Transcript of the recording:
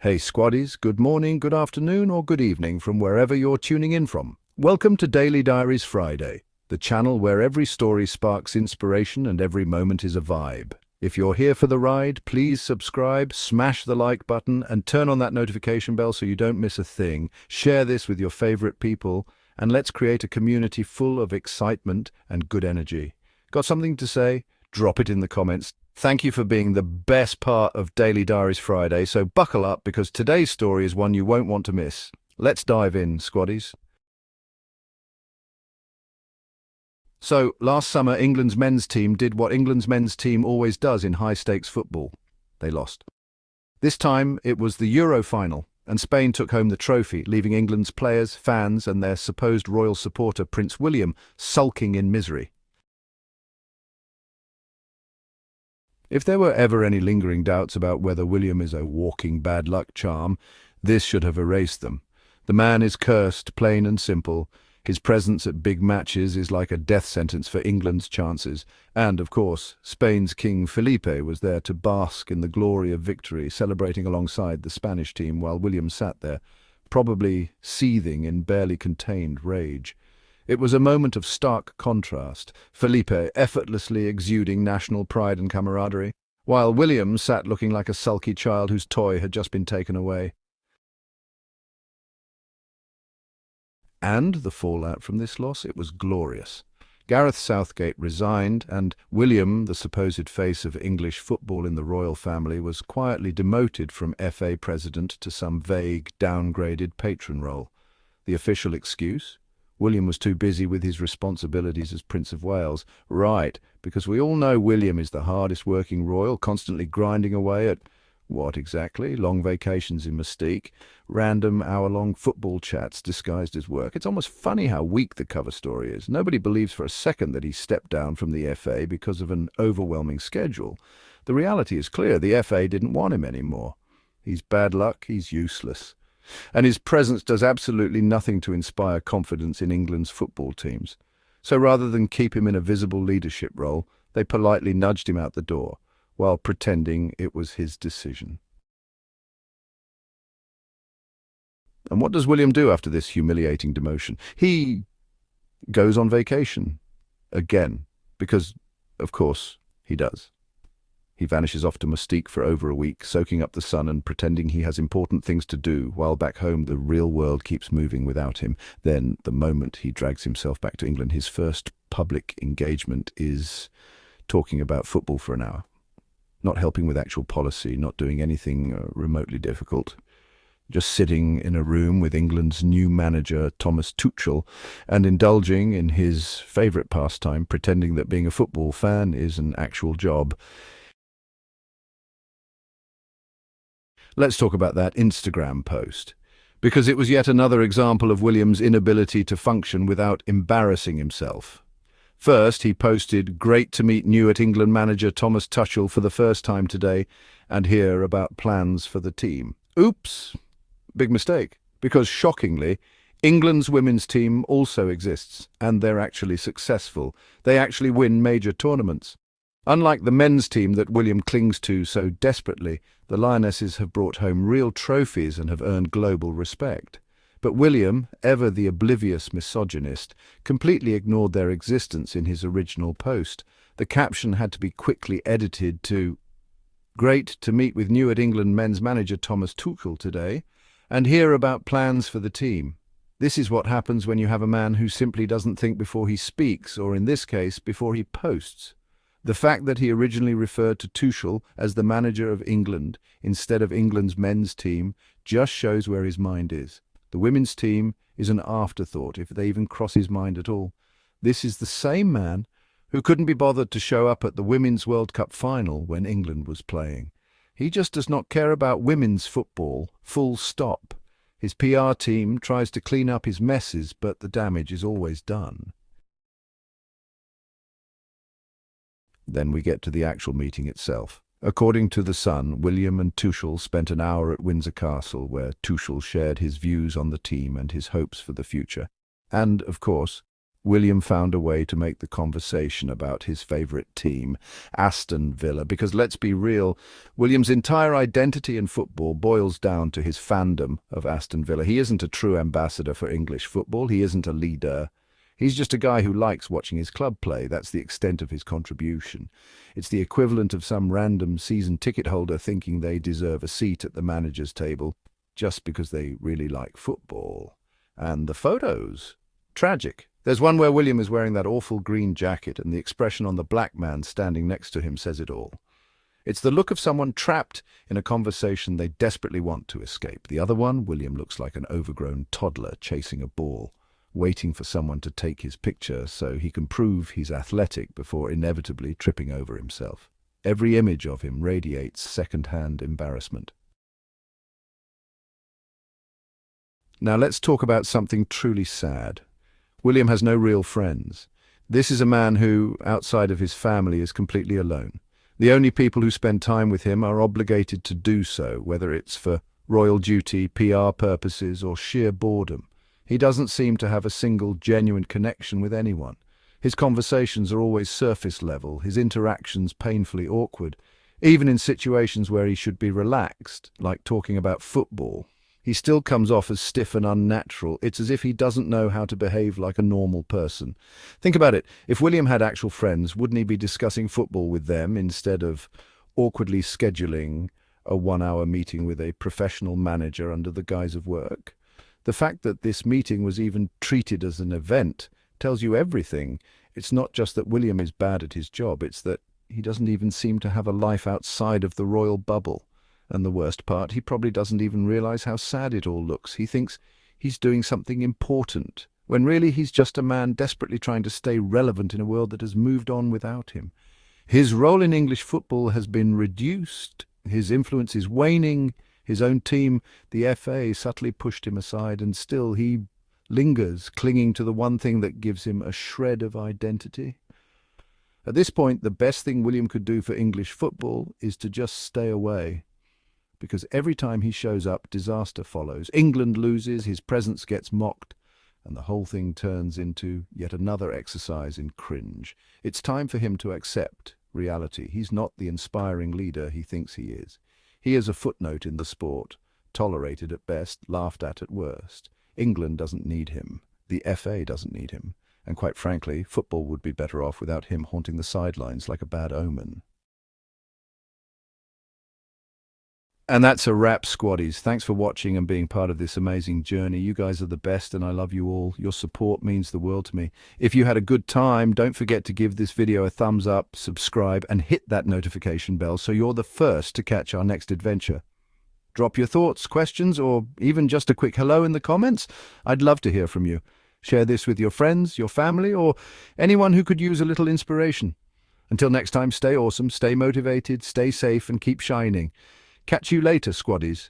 Hey squaddies, good morning, good afternoon or good evening from wherever you're tuning in from. Welcome to Daily Diaries Friday, the channel where every story sparks inspiration and every moment is a vibe. If you're here for the ride, please subscribe, smash the like button and turn on that notification bell so you don't miss a thing. Share this with your favorite people and let's create a community full of excitement and good energy. Got something to say? Drop it in the comments. Thank you for being the best part of Daily Diaries Friday, so buckle up because today's story is one you won't want to miss. Let's dive in, squaddies. So, last summer, England's men's team did what England's men's team always does in high-stakes football. They lost. This time, it was the Euro final, and Spain took home the trophy, leaving England's players, fans and their supposed royal supporter, Prince William, sulking in misery. If there were ever any lingering doubts about whether William is a walking bad luck charm, this should have erased them. The man is cursed, plain and simple. His presence at big matches is like a death sentence for England's chances. And, of course, Spain's King Felipe was there to bask in the glory of victory, celebrating alongside the Spanish team while William sat there, probably seething in barely contained rage. It was a moment of stark contrast, Felipe effortlessly exuding national pride and camaraderie, while William sat looking like a sulky child whose toy had just been taken away. And the fallout from this loss, it was glorious. Gareth Southgate resigned, and William, the supposed face of English football in the royal family, was quietly demoted from FA president to some vague, downgraded patron role. The official excuse? William was too busy with his responsibilities as Prince of Wales. Right, because we all know William is the hardest working royal, constantly grinding away at, what exactly? Long vacations in Mystique, random hour-long football chats disguised as work. It's almost funny how weak the cover story is. Nobody believes for a second that he stepped down from the FA because of an overwhelming schedule. The reality is clear, the FA didn't want him anymore. He's bad luck, he's useless. And his presence does absolutely nothing to inspire confidence in England's football teams. So rather than keep him in a visible leadership role, they politely nudged him out the door, while pretending it was his decision. And what does William do after this humiliating demotion? He goes on vacation. Again. Because, of course, he does. He vanishes off to Mystique for over a week, soaking up the sun and pretending he has important things to do, while back home the real world keeps moving without him. Then, the moment he drags himself back to England, his first public engagement is talking about football for an hour. Not helping with actual policy, not doing anything remotely difficult. Just sitting in a room with England's new manager, Thomas Tuchel, and indulging in his favourite pastime, pretending that being a football fan is an actual job. Let's talk about that Instagram post, because it was yet another example of William's inability to function without embarrassing himself. First, he posted, "Great to meet new at England manager Thomas Tuchel for the first time today and hear about plans for the team." Oops, big mistake, because shockingly, England's women's team also exists, and they're actually successful. They actually win major tournaments. Unlike the men's team that William clings to so desperately, the Lionesses have brought home real trophies and have earned global respect. But William, ever the oblivious misogynist, completely ignored their existence in his original post. The caption had to be quickly edited to, "Great to meet with new at England men's manager Thomas Tuchel today, and hear about plans for the team." This is what happens when you have a man who simply doesn't think before he speaks, or in this case, before he posts. The fact that he originally referred to Tuchel as the manager of England instead of England's men's team just shows where his mind is. The women's team is an afterthought, if they even cross his mind at all. This is the same man who couldn't be bothered to show up at the Women's World Cup final when England was playing. He just does not care about women's football, full stop. His PR team tries to clean up his messes, but the damage is always done. Then we get to the actual meeting itself. According to The Sun, William and Tuchel spent an hour at Windsor Castle, where Tuchel shared his views on the team and his hopes for the future. And, of course, William found a way to make the conversation about his favourite team, Aston Villa, because let's be real, William's entire identity in football boils down to his fandom of Aston Villa. He isn't a true ambassador for English football, he isn't a leader. He's just a guy who likes watching his club play. That's the extent of his contribution. It's the equivalent of some random season ticket holder thinking they deserve a seat at the manager's table just because they really like football. And the photos? Tragic. There's one where William is wearing that awful green jacket and the expression on the black man standing next to him says it all. It's the look of someone trapped in a conversation they desperately want to escape. The other one, William looks like an overgrown toddler chasing a ball, waiting for someone to take his picture so he can prove he's athletic before inevitably tripping over himself. Every image of him radiates second-hand embarrassment. Now let's talk about something truly sad. William has no real friends. This is a man who, outside of his family, is completely alone. The only people who spend time with him are obligated to do so, whether it's for royal duty, PR purposes, or sheer boredom. He doesn't seem to have a single genuine connection with anyone. His conversations are always surface level, his interactions painfully awkward. Even in situations where he should be relaxed, like talking about football, he still comes off as stiff and unnatural. It's as if he doesn't know how to behave like a normal person. Think about it. If William had actual friends, wouldn't he be discussing football with them instead of awkwardly scheduling a 1-hour meeting with a professional manager under the guise of work? The fact that this meeting was even treated as an event tells you everything. It's not just that William is bad at his job, it's that he doesn't even seem to have a life outside of the royal bubble. And the worst part, he probably doesn't even realize how sad it all looks. He thinks he's doing something important, when really he's just a man desperately trying to stay relevant in a world that has moved on without him. His role in English football has been reduced. His influence is waning. His own team, the FA, subtly pushed him aside, and still he lingers, clinging to the one thing that gives him a shred of identity. At this point, the best thing William could do for English football is to just stay away. Because every time he shows up, disaster follows. England loses, his presence gets mocked, and the whole thing turns into yet another exercise in cringe. It's time for him to accept reality. He's not the inspiring leader he thinks he is. He is a footnote in the sport, tolerated at best, laughed at worst. England doesn't need him. The FA doesn't need him. And quite frankly, football would be better off without him haunting the sidelines like a bad omen. And that's a wrap, squaddies. Thanks for watching and being part of this amazing journey. You guys are the best and I love you all. Your support means the world to me. If you had a good time, don't forget to give this video a thumbs up, subscribe, and hit that notification bell so you're the first to catch our next adventure. Drop your thoughts, questions, or even just a quick hello in the comments. I'd love to hear from you. Share this with your friends, your family, or anyone who could use a little inspiration. Until next time, stay awesome, stay motivated, stay safe, and keep shining. Catch you later, squaddies.